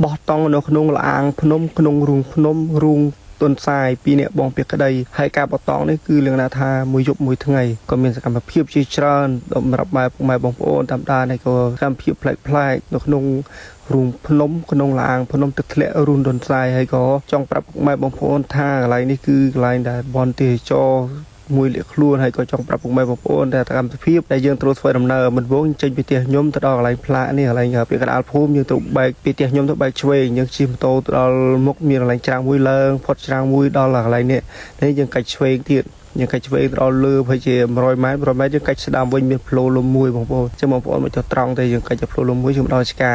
បោះតង់នៅក្នុងឡាងភ្នំក្នុងរូងភ្នំរូងទុនសាយពីអ្នកបងពីក្តីហើយការបោះតង់នេះគឺលក្ខណៈថាមួយយប់មួយថ្ងៃក៏មានសកម្មភាពជាច្រើនសម្រាប់ម៉ែបងប្អូនតាមដានហើយក៏សកម្មភាពប្លែកៗនៅក្នុងរូងភ្នំក្នុងឡាងភ្នំទឹកធ្លាក់រូងទុនសាយហើយក៏ចង់ប្រាប់ម៉ែបងប្អូនថាកន្លែងនេះគឺកន្លែងដែលបនទេសចរមួយលាក់ខ្លួនហើយក៏ចង់ប្រាប់ពុកម៉ែបងប្អូនតែសកម្មភាពដែលយើងត្រូវធ្វើដំណើរមិនវងចេញពីផ្ទះខ្ញុំទៅដល់កន្លែងផ្លាកនេះកន្លែងពីកណ្ដាលភូមិយើងត្រូវបែកពីផ្ទះខ្ញុំទៅបែកឆ្វេងយើងជិះម៉ូតូទៅដល់មុខមានកន្លែងច្រាំងមួយឡើងផុតច្រាំងមួយដល់កន្លែងនេះយើងកាច់ឆ្វេងទៀតយើងកាច់ឆ្វេងដល់លើប្រហែលជា100ម៉ែត្រយើងកាច់ស្ដាំវិញមានផ្លូវលំមួយបងប្អូនចឹងបងប្អូនមកចុះត្រង់ទៅយើងកាច់ទៅផ្លូវលំមួយយើងដល់ឆ្កា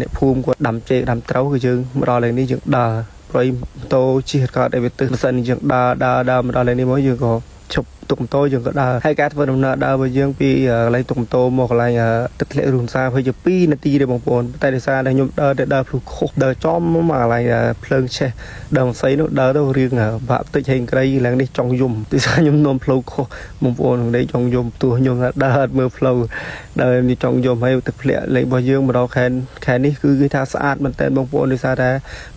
អ្នកភូមិគាត់ដាំចេកដាំត្រូវគឺយើងមកដល់កន្លែងនេះយើងដើរព្រៃម៉ូតូជិះកើតអីវាទឹកមិនសិនយើងដើរមកដល់កន្លែងនេះមកយើងក៏ជប់ទុកម៉ូតូយើងក៏ដើរហើយការធ្វើដំណើរដើររបស់យើងពីកន្លែងទុកម៉ូតូមកកន្លែងទឹកធ្លាក់រូងសាប្រហែលជា2នាទីទេបងប្អូនតែដោយសារតែខ្ញុំដើរភ្លុកខុសដើរចំមកកន្លែងភ្លើងឆេះដើរស័យនោះដើរទៅរៀងបាក់តិចហេងក្រៃឡើងនេះចង់យំដោយសារខ្ញុំនាំផ្លូវខុសបងប្អូននេះចង់យំទោះខ្ញុំដើរមើលផ្លូវដើរនេះចង់យំហើយទឹកធ្លាក់លេខរបស់យើងមកដល់ខែនេះគឺគេថាស្អាតមែនតើបងប្អូនដោយសារតែ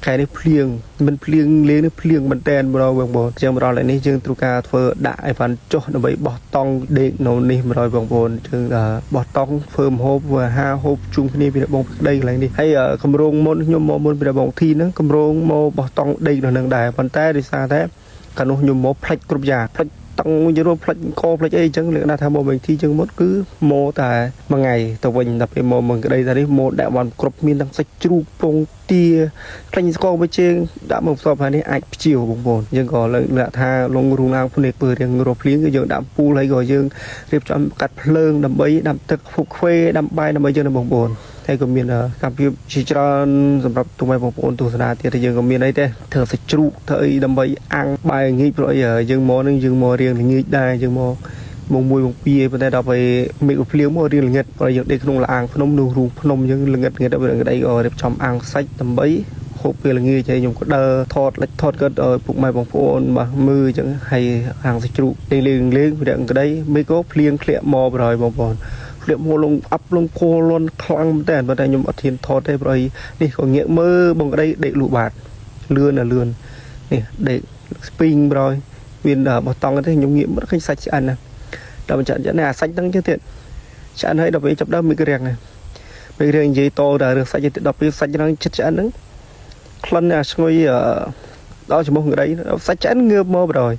ខែនេះភ្លៀងមិនភ្លៀងលេងនេះភ្លៀងមែនតើមកដល់បងប្អូនចឹងមកដល់នេះយើងត្រូវការធ្វើដាក់អីវ៉ាន់ចុះដើម្បីបោះតង់ដេកនៅនេះមកដល់បងប្អូនយើងបោះតង់ធ្វើម្ហូបធ្វើអាហារហូបជុំគ្នាពីបងប្ដីកន្លែងនេះហើយកម្រងមុនខ្ញុំមកមុនពីបងធីហ្នឹងកម្រងមកបោះតង់ដេកនៅនឹងដែរប៉ុន្តែដោយសារតែកាលនោះខ្ញុំមកផ្លិចគ្រប់យ៉ាងផ្លិចតង់យល់ផ្លិចកផ្លិចអីអញ្ចឹងលក្ខណៈថាមកវិញទីចឹងមុតគឺមកតែមួយថ្ងៃទៅវិញដល់ពេលមកក្ដីថានេះមកដាក់វ៉ាន់គ្រប់មានទាំងសាច់ជ្រូកពងទាខ្លាញ់ស្គរមួយជើងដាក់មកផ្សព្វហើយនេះអាចព្យាវបងប្អូនយើងក៏លើកដាក់ថាលងរូងឡាងភ្នែកពើរៀងរស់ភ្លៀងគឺយើងដាក់ពូលហើយក៏យើងរៀបចំកាត់ភ្លើងដើម្បីដាំទឹកភុកខ្វេដាំបាយដើម្បីយើងបងប្អូនហើយក៏មានកម្មវិធីជាច្រើនសម្រាប់ទូម៉ែបងប្អូនទស្សនាទៀតយើងក៏មានអីទេធ្វើសាច់ជ្រូកធ្វើអីដើម្បីអាំងបាយងាយព្រោះអីយើងមកនឹងយើងមករៀងងាយដែរយើងមកមួយមកពីប៉ុន្តែដល់ពេលមេឃភ្លៀងមករៀងល្ងិតព្រោះយើងដេកក្នុងឡាងភ្នំនោះរូងភ្នំយើងល្ងិតដល់ពេលក្ដីក៏រៀបចំអាំងសាច់ដើម្បីហូបពេលល្ងាចហើយខ្ញុំក៏ដើរថតលិចថតគាត់ឲ្យពុកម៉ែបងប្អូនបាទមើលអញ្ចឹងហើយអាំងសាច់ជ្រូកលេងពីដល់ក្ដីមេឃក៏ភ្លៀងធ្លាក់មកប្រហើយបងប្អូនភ្លាក់មកលងអាប់លងគោលន់ខ្លាំងតែប៉ុន្តែខ្ញុំអត់ធានថតទេព្រោះនេះក៏ងាកមើលបងក្ដីដេកលូបាតលឿននេះដេកស្ពីងប្រហើយមានបោះតង់ទេខ្ញុំងាកមើលឃើញសាច់ឆ្អិនណាដល់បញ្ចាក់នេះអាសាច់ហ្នឹងចឹងទៀតឆ្អិនហើយដល់ពេលចាប់ដើមមានរៀងណាពេលរៀងនិយាយតតែរឿងសាច់ទៅដល់ពេលសាច់ហ្នឹងចិត្តឆ្អិនហ្នឹងក្លិនអាឈ្ងុយដល់ចំមុះក្ដីសាច់ឆ្អិនងើបមកប្រហើយ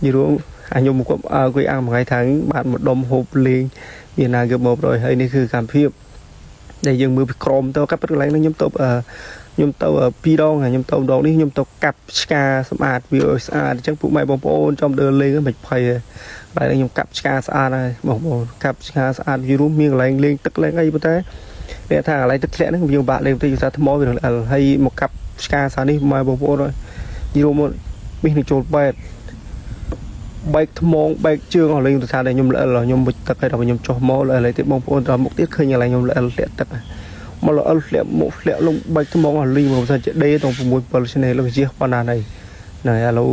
និយាយរួមខ្ញុំគាត់អង្គុយអាំងមួយថ្ងៃថាបានមកដុំហូបលេងមានណាងើបមកប្រហើយនេះគឺកម្មវិធីដែលយើងមើលពីក្រមទៅកាប់កន្លែងហ្នឹងខ្ញុំទៅ2ដងខ្ញុំទៅម្ដងនេះខ្ញុំទៅកាប់ឆ្កាសម្អាតវាឲ្យស្អាតអញ្ចឹងពួកម៉ែបងប្អូនចំដើរលេងមិនភ័យហើយខ្ញុំកាប់ឆ្កាស្អាតហើយបងប្អូនកាប់ឆ្កាស្អាតវារួមមានកន្លែងលេងទឹកលេងអីប៉ុន្តែអ្នកថាកន្លែងទឹកធ្លាក់ហ្នឹងវាបាក់លេងទៅយូរថាថ្មវានឹងហើយមកកាប់ឆ្កាស្អាតនេះម៉ែបងប្អូនហើយយូរមកមីនឹងចូលបែកថ្មបែកជើងអស់លេងទៅថាតែខ្ញុំល្អខ្ញុំវិចទឹកហើយដល់ខ្ញុំចុះមកល្អទៀតបងប្អូនដល់មុខទៀតឃើញកន្លែងខ្ញុំល្អធ្លាក់ទឹកមកល្អធ្លាក់មកធ្លាក់លងបែកថ្មអស់លេងមកថាជាដេទាំង6 7ឆ្នាំលោកជាប៉ុណ្ណាហើយណែឥឡូវ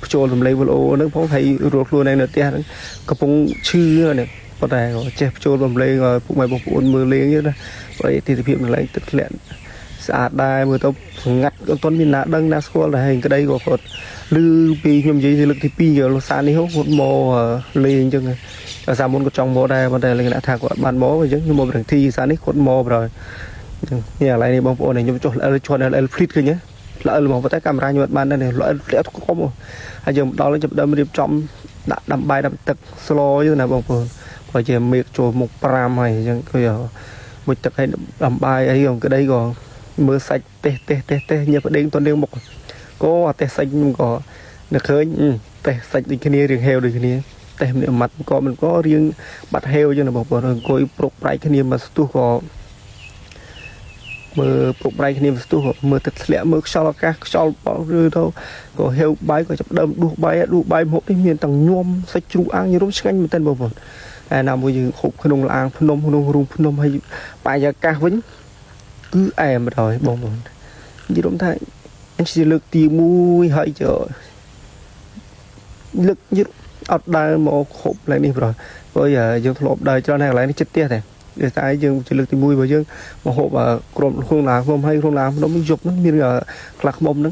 បញ្ចូលសម្លេងវីដេអូហ្នឹងផងហើយរស់ខ្លួនឯងនៅផ្ទះហ្នឹងកំពុងឈឺនេះប៉ុន្តែក៏ចេះបញ្ចូលសម្លេងឲ្យពុកម៉ែបងប្អូនមើលលេងណាព្រោះទីភាពកន្លែងទឹកធ្លាក់ស្អាតដែរមើលទៅស្ងាត់អត់ទាន់មានណាដឹងណាស្គាល់ដែរហើយក្ដីក៏គាត់ឮពីខ្ញុំនិយាយលើកទី2យកលោកសានេះគាត់មកលេងអញ្ចឹងតែសាមុនក៏ចង់មកដែរប៉ុន្តែលក្ខណៈថាគាត់បានមកអញ្ចឹងខ្ញុំមកប្រឹងទីសានេះគាត់មកប្រហើយនេះឥឡូវនេះបងប្អូនខ្ញុំចុះល្អឈុតល្អភ្លីតឃើញទេល្អហ្មងប៉ុន្តែកាមេរ៉ាខ្ញុំអត់បានដែរល្អធ្លាក់គុំហើយយើងដល់ចាប់ដើមរៀបចំដាក់ដាំបាយដាំទឹកស្លអញ្ចឹងណាបងប្អូនព្រោះជាមេឃចូលមុខ5ហើយអញ្ចឹងគឺមួយទឹកឲ្យដាំបាយអីក៏ក្ដីក៏មើលសាច់ទេញ៉ាំប្តេងតនរៀងមុខក៏អត់ទេសាច់ខ្ញុំក៏នឹកឃើញទេសាច់ដូចគ្នារៀងហេវដូចគ្នាទេម្នាក់ម៉ាត់ក៏មិនក៏រៀងបាត់ហេវអញ្ចឹងណាបងប្អូនអង្គុយប្រុកប្រែកគ្នាមកស្ទុះក៏មើលប្រុកប្រែកគ្នាមកស្ទុះក៏មើលទឹកធ្លាក់មើលខ្យល់អាកាសខ្យល់បោកឬទៅក៏ហេវបាយក៏ចាប់ដើមដួសបាយមកនេះមានទាំងញោមសាច់ជ្រូកអាំងយរុំឆ្ងាញ់មែនតើបងប្អូនហើយណាមួយយើងហូបក្នុងឡាងភ្នំក្នុងរូងភ្នំហើយបាយអាកាសវិញគឺអែមបណ្ដោយបងប្អូននិយាយរំថាអញជាលើកទី1ហើយចលើកយឺតអត់ដើរមកហូបឡើងនេះប្រហែលព្រោះយើងធ្លាប់ដើរច្រើនហើយកន្លែងនេះចិត្តផ្ទះតែ để tại dương chỉ lực thì mùi vào dương mà hộp cồn không làm không hay không làm nó mới dục nó như là lạc mông nó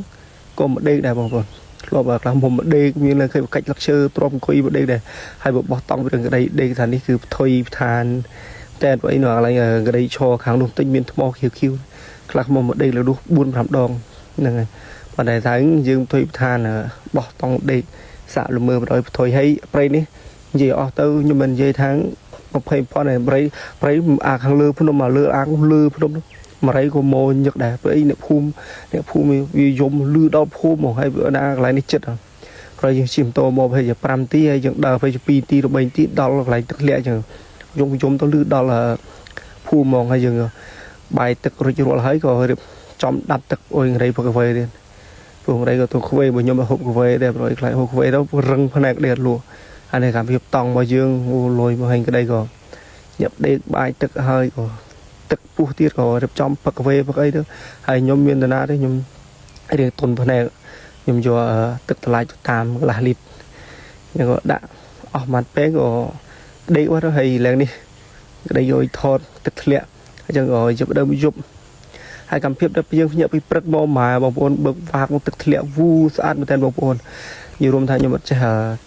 còn một đây này bằng rồi lo bạc lạc mông một đây như là cái cách lạc sơ trom coi một đây này hai bộ bọt tông bên cái đây thànhនេះគឺថុយឋានតែvậy nó lại cái đây cho kháng đồng tinh miền mò khiêu khiêu lạc mông một đây là đủ 4-5 đòn này và đại thái dương thuê than bỏ tông đi xạ lùm mưa rồi thôi hay bay ní gì ở tư nhưng mình dây tháng một hay con này bay hàng lư phun mà lư ăn lư phun mà đấy có mồ nhật đẻ với nệp phum vì dùng lư đau phum một hai bữa đã lại ní chết rồi những chim to mồ hay giờ 5 tí hay những đào phải 2 tí rồi 7 tí đó lại tức lẹ chừng dùng tôi lư đó là phum mồ hay chừng bài tức rồi chưa thấy rồi trong đập tức ôi người đây phải về đi vùng đây có tôi về bởi nhóm mà hộp về đẹp rồi lại hộp về đó rừng phân đẹp đẹp luôn anh này cảm hiệp tòng bao dương lôi một hình cái đây có nhập đây bài tức hơi có tức pu tiết có đẹp trong bậc về bậc ấy đó hay nhóm miền tây đấy nhóm ấy để tuần phân này nhóm cho tức lại cho tam là lịt nhưng có đã ở mặt bé có đây quá đó hay lên đi đây rồi thọt tức lẹ chẳng rồi giúp đỡ giúp hai cam phép đã bây giờ bị bật mò mà bông bồn bật vạc một thực liệu vu sát một tên bông bồn nhiều rôm thay nhưng mà trẻ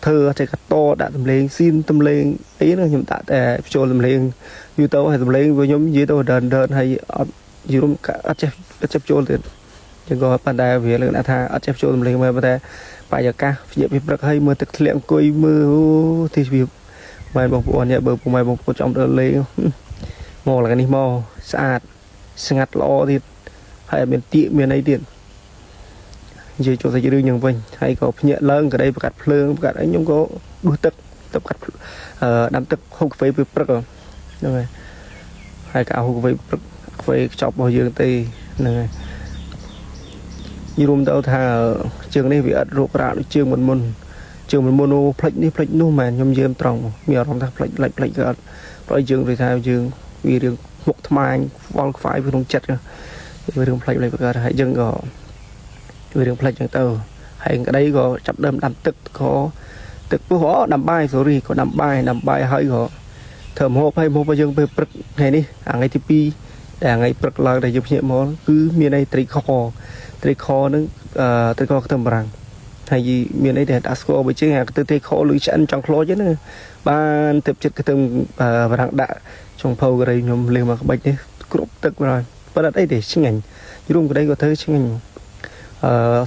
thơ trẻ cắt to đã tầm lên xin tầm lên ấy là nhưng tại để cho tầm lên như tao hay tầm lên với nhóm dưới tao đờn hay nhiều rôm cả chép cho tiền nhưng có bàn đài về là đã tha chép cho tầm lên mà bàn đài phải giờ ca giờ bị bật hay mưa thực liệu coi mưa thì việc mày bông bồn nhẹ bờ của mày bông bồn trong đờn lên mò là cái này mò sát ngặt lo thì hay bên tiệm bên ấy tiền giờ cho thầy đưa nhận vinh hay có nhẹ lớn cái đây cắt phơi cắt ấy nhung có đuôi tức tập cắt đâm tức không phải bị bật rồi này hay cả không phải chọc bao giờ tây này như hôm đâu thà trường này bị ắt rộp rã trường mình mono plek nu mà nhom dơm trồng nhiều trong thằng plek cái rồi trường thì thay trường vì đường một tham vòng phải với đồng chặt với đường plek cái hãy dừng có với đường plek chẳng tờ hay cái đấy có chập đâm đâm tức có tức bữa họ đâm bài rồi có đâm bài hơi có thầm hộp hay một bao giờ về bật ngày đi ngày tivi để ngày bật là để giúp nhẹ món cứ miền này tri kho nó tri kho thầm rằng hay gì miền ấy để đã score với chiếc hàng từ tri kho lưỡi chăn trong kho chứ nữa ban tiếp chất cái thầm và đặng đã trong phâu cái đây nhom lên mà cái bạch đấy cướp tức rồi và đây để xin ảnh chứ đúng cái đây có thấy xin ảnh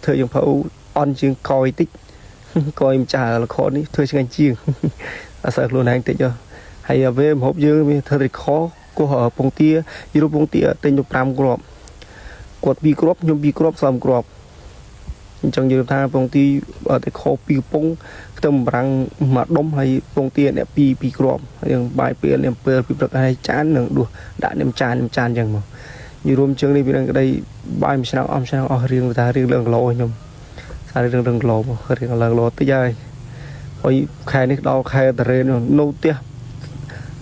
thời trong phâu on chương coi tích coi em trả là khó đi thôi xin ảnh chiêng sợ luôn anh tích cho hay về hộp dương thời khó của họ bông tia như bông tia tên nhục tam crop quạt bi crop nhung bi crop xóm crop trong như ta bông tia ở tại kho pi bông tầm răng mà đông hay bông tia này pi crop nhưng bài pi nem pi bật hay chán nương đùa đã nem chán chẳng mà như rôm chương này bên đây bài mình sao riêng ta riêng lần lò nhung sao riêng lần lò riêng lần lò tới dài ôi khai này đau khai terrain nô tia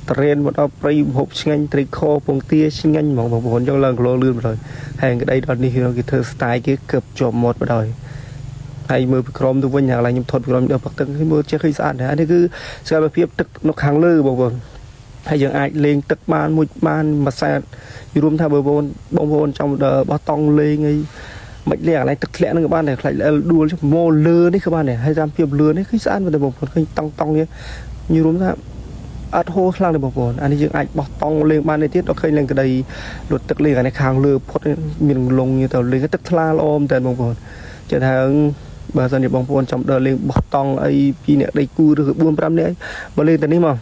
terrain một đau prey hộp xanh tri kho bông tia xanh mà bốn trong lần lò lươn rồi hay cái đây đó đi cái thơ style cái cập chọn một rồi hay mưa crom tôi với nhà là nhung thuật crom được bật từng cái mưa che khi sạn này anh cứ sao mà phía tức nó kháng lư bông hay giờ ai lên tức ban mà sai rùm theo bông bồn trong bó tông lên ngay mạch lẻ này tức lẽ nó các bạn này lại đua chứ mô lơ đấy các bạn này hay giam phiệp lơ đấy khi sạn và bông bồn tông nhé như rùm ra ắt hô khang được bông bồn anh ấy ai bó tông lên ban này tiết nó khơi lên cái đây luật tức lên cái này kháng lư phốt miền lông như tàu lên cái tức la ôm tên bông bồn trở thành bà dân thì bông bồn trong đời lên bó tông ấy khi này đây cua được 4-5 đấy mà lên tên đấy mà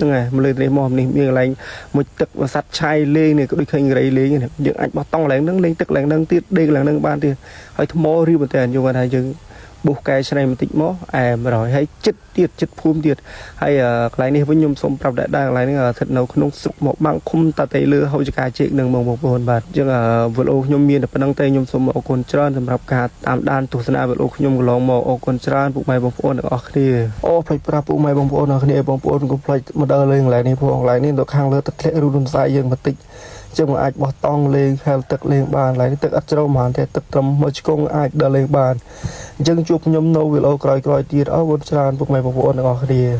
này mà lên đây mòm này miếng lạnh một tức và sắt chai lên này có được hình gầy lên này những anh bắt tông lạnh nâng lên tức lạnh nâng tiết đây là nâng ban thì hay thua mò riu một tiền nhưng mà hay chừng buộc cái này một tịnh mò mà rồi hay chất phun tiệt hay lại này với nhung sống prap đại đang lại này thật nấu không sụp một băng không ta tây lừa hậu cả chuyện đừng một hồn bạt chừng vượt ô nhung miền ở đăng tây nhung sống một con trơn sầm rập cả tam đan tu sna vượt ô nhung lòng một con trơn buộc mày bông phun ở kia ô phải prap buộc mày bông phun ở kia bông phun cũng phải mà đỡ lên lại này buộc lại này được hàng lừa tật lệ rùn sai dương một tịnh chừng mà ai bỏ tông lên hay tật lên bàn lại tật ắt trâu màn thì tật trầm mới công ai đỡ lên bàn chừng chụp nhung nâu vượt ô còi tiệt ở con trơn buộc mày bông phun ở kia